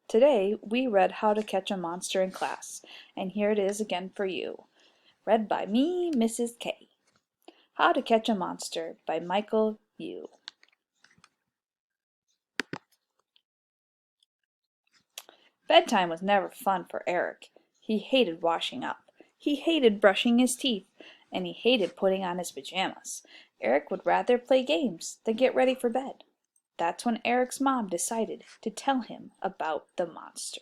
Today we read How to Catch a Monster in class, and here it is again for you. Read by me, Mrs. K. How to Catch a Monster by Michael Yu. Bedtime was never fun for Eric. He hated washing up. He hated brushing his teeth, and he hated putting on his pajamas. Eric would rather play games than get ready for bed. That's when Eric's mom decided to tell him about the monster.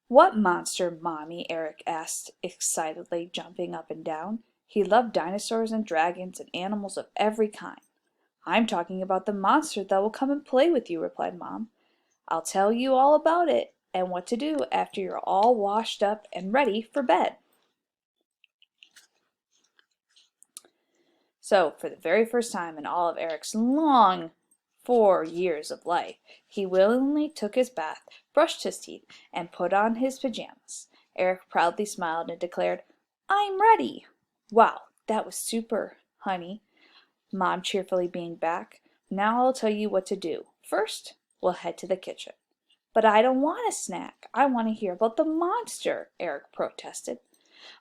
"What monster, Mommy?" Eric asked excitedly, jumping up and down. He loved dinosaurs and dragons and animals of every kind. "I'm talking about the monster that will come and play with you," replied Mom. "I'll tell you all about it and what to do after you're all washed up and ready for bed." So, for the very first time in all of Eric's long 4 years of life, he willingly took his bath, brushed his teeth, and put on his pajamas. Eric proudly smiled and declared, "I'm ready." "Wow, that was super, honey," Mom cheerfully being back. "Now I'll tell you what to do. First, we'll head to the kitchen." "But I don't want a snack. I want to hear about the monster," Eric protested.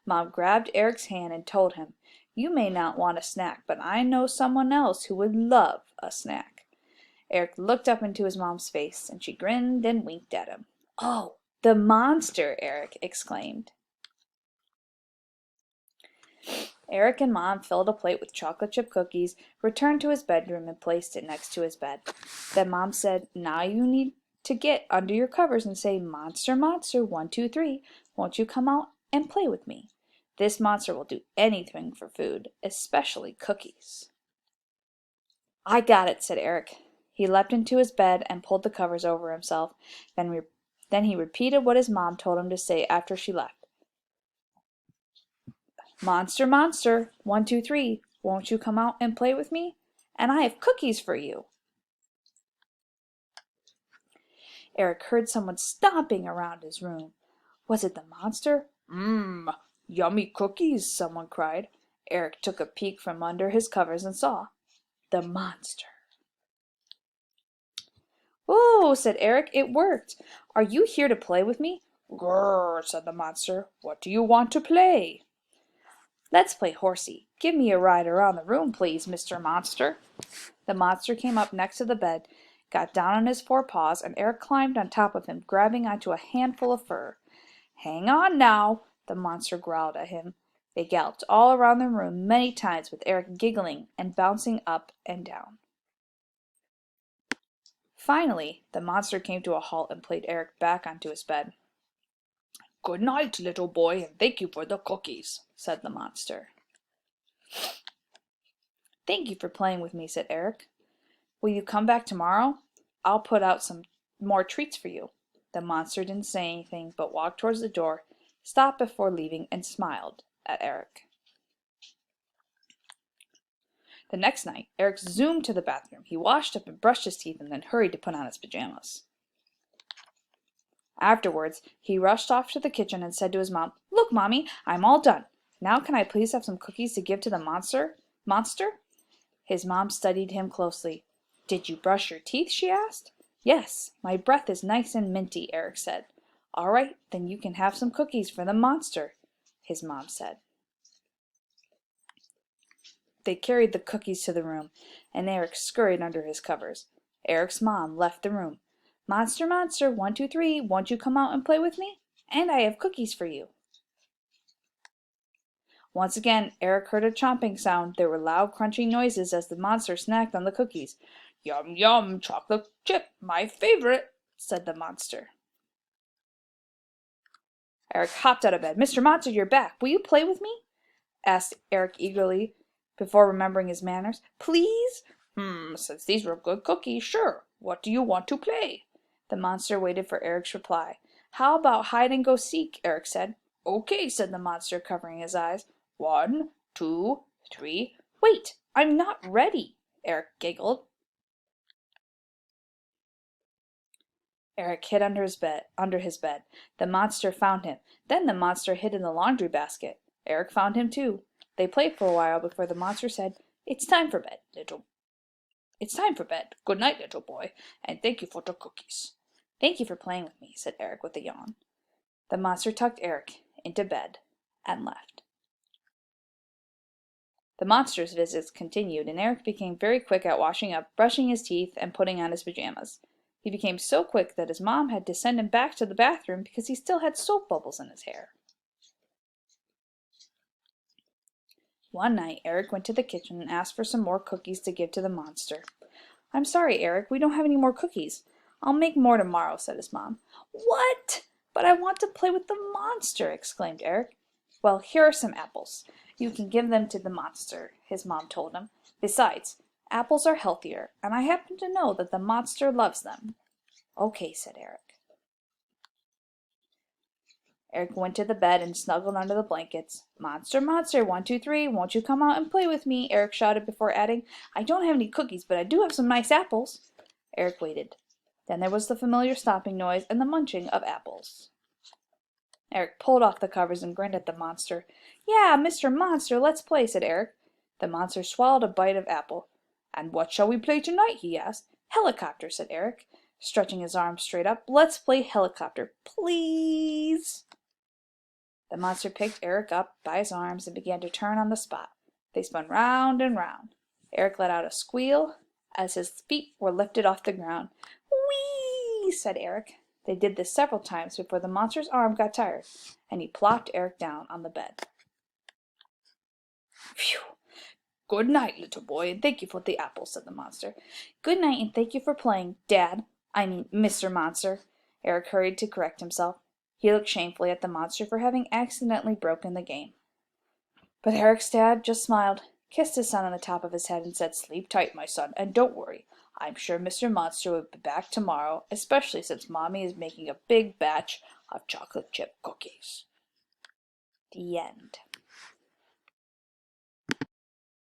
Mom grabbed Eric's hand and told him, "You may not want a snack, but I know someone else who would love a snack." Eric looked up into his mom's face, and she grinned and winked at him. "Oh, the monster!" Eric exclaimed. Eric and Mom filled a plate with chocolate chip cookies, returned to his bedroom, and placed it next to his bed. Then Mom said, "Now you need to get under your covers and say, 'Monster, monster, 1, 2, 3, won't you come out and play with me?' This monster will do anything for food, especially cookies." "I got it," said Eric. He leapt into his bed and pulled the covers over himself. Then he repeated what his mom told him to say after she left. "Monster, monster, 1, 2, 3, won't you come out and play with me? And I have cookies for you." Eric heard someone stomping around his room. Was it the monster? "Mmm, yummy cookies," someone cried. Eric took a peek from under his covers and saw the monster. "Oh," said Eric, "it worked. Are you here to play with me?" "Grrr," said the monster. "What do you want to play?" "Let's play horsey. Give me a ride around the room, please, Mr. Monster." The monster came up next to the bed, got down on his 4 paws, and Eric climbed on top of him, grabbing onto a handful of fur. "Hang on now," the monster growled at him. They galloped all around the room many times, with Eric giggling and bouncing up and down. Finally, the monster came to a halt and played Eric back onto his bed. "Good night, little boy, and thank you for the cookies," said the monster. "Thank you for playing with me," said Eric. "Will you come back tomorrow? I'll put out some more treats for you." The monster didn't say anything, but walked towards the door, stopped before leaving, and smiled at Eric. The next night, Eric zoomed to the bathroom. He washed up and brushed his teeth and then hurried to put on his pajamas. Afterwards, he rushed off to the kitchen and said to his mom, "Look, Mommy, I'm all done. Now can I please have some cookies to give to the monster?" His mom studied him closely. "Did you brush your teeth?" she asked. "Yes, my breath is nice and minty," Eric said. "All right, then you can have some cookies for the monster," his mom said. They carried the cookies to the room, and Eric scurried under his covers. Eric's mom left the room. "Monster, monster, 1, 2, 3, won't you come out and play with me? And I have cookies for you." Once again, Eric heard a chomping sound. There were loud crunching noises as the monster snacked on the cookies. "Yum, yum, chocolate chip, my favorite," said the monster. Eric hopped out of bed. "Mr. Monster, you're back. Will you play with me?" asked Eric eagerly, before remembering his manners. "Please?" Since these were good cookies, sure. What do you want to play?" The monster waited for Eric's reply. "How about hide and go seek?" Eric said. "Okay," said the monster, covering his eyes. 1, 2, 3. "Wait, I'm not ready," Eric giggled. Eric hid under his bed. The monster found him. Then the monster hid in the laundry basket. Eric found him too. They played for a while before the monster said, "It's time for bed, little It's time for bed. Good night, little boy, and thank you for the cookies. Thank you for playing with me, said Eric with a yawn. The monster tucked Eric into bed and left. The monster's visits continued, and Eric became very quick at washing up, brushing his teeth, and putting on his pajamas. He became so quick that his mom had to send him back to the bathroom because he still had soap bubbles in his hair. One night, Eric went to the kitchen and asked for some more cookies to give to the monster. I'm sorry, Eric, we don't have any more cookies. I'll make more tomorrow, said his mom. What? But I want to play with the monster, exclaimed Eric. Well, here are some apples. You can give them to the monster, his mom told him. Besides, apples are healthier, and I happen to know that the monster loves them. Okay, said Eric. Eric went to the bed and snuggled under the blankets. Monster, monster, 1, 2, 3, won't you come out and play with me? Eric shouted before adding, I don't have any cookies, but I do have some nice apples. Eric waited. Then there was the familiar stomping noise and the munching of apples. Eric pulled off the covers and grinned at the monster. Yeah, Mr. Monster, let's play, said Eric. The monster swallowed a bite of apple. And what shall we play tonight? He asked. Helicopter, said Eric, stretching his arms straight up. Let's play helicopter, please. The monster picked Eric up by his arms and began to turn on the spot. They spun round and round. Eric let out a squeal as his feet were lifted off the ground. Whee! Said Eric. They did this several times before the monster's arm got tired, and he plopped Eric down on the bed. Phew! Good night, little boy, and thank you for the apple, said the monster. Good night, and thank you for playing, Mr. Monster. Eric hurried to correct himself. He looked shamefully at the monster for having accidentally broken the game. But Eric's dad just smiled, kissed his son on the top of his head, and said, Sleep tight, my son, and don't worry. I'm sure Mr. Monster will be back tomorrow, especially since Mommy is making a big batch of chocolate chip cookies. The end.